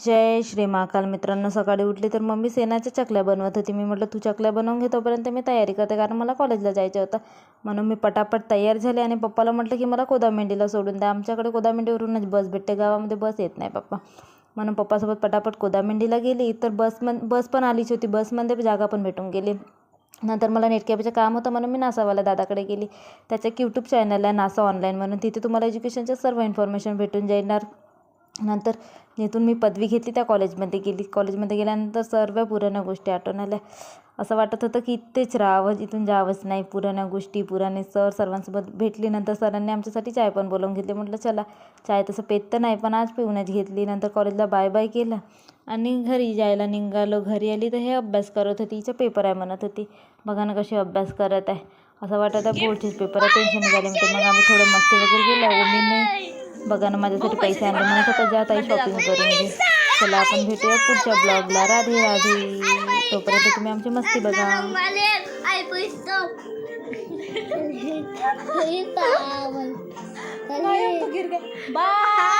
जय श्री महाकाल. मित्रांनो, सकाळी उठली तर मम्मी सेनाच्या चकल्या बनवत होती. मी म्हटलं तू चकल्या बनवून घे, तोपर्यंत मी तयारी करते, कारण मला कॉलेजला जायचं होतं. म्हणून मी पटापट तयार झाले आणि पप्पाला म्हटलं की मला कोदामेंडीला सोडून द्या. आमच्याकडे कोदामेंडीवरूनच बस भेटते, गावामध्ये बस येत नाही पप्पा. म्हणून पप्पासोबत पटापट कोदामेंडीला गेली. तर बस पण आलीच होती. बसमध्ये जागा पण भेटून गेली. नंतर मला नेटकॅफेचं काम होतं म्हणून मी नासावाल्या दादाकडे गेली. त्याचं एक यूट्यूब चॅनल आहे नासा ऑनलाईन म्हणून. तिथे तुम्हाला एज्युकेशनच्या सर्व इन्फॉर्मेशन भेटून जाणार. नंतर जिथून मी पदवी घेतली त्या कॉलेजमध्ये गेली. कॉलेजमध्ये गेल्यानंतर सर्व पुराण्या गोष्टी आठवण आल्या. असं वाटत होतं की इथेच राहावं, इथून जावंच नाही. पुराण्या गोष्टी, पुराणे सर, सर्वांसोबत भेटली. नंतर सरांनी आमच्यासाठी चाय पण बोलावून घेतली. म्हटलं चला, चाय तसं पेत तर नाही पण आज पिऊनच घेतली. नंतर कॉलेजला बाय बाय केलं आणि घरी जायला निघालो. घरी आली तर हे अभ्यास करत होती. हिचा पेपर आहे म्हणत होती. बघा ना कशी अभ्यास करत आहे. असं वाटत आहे बोर्डचेच पेपर आहे, टेन्शन झाले. म्हणते मग आम्ही थोडं मस्ती वगैरे केलं. ओमीने बघा ना माझ्यासाठी पैसे आणले, म्हणत होता जा ताई शॉपिंग करून घे. चला आपण भेटूया पुढच्या ब्लॉगला. राधे राधे. तोपर्यंत तुम्ही आमची मस्ती बघा. बाय.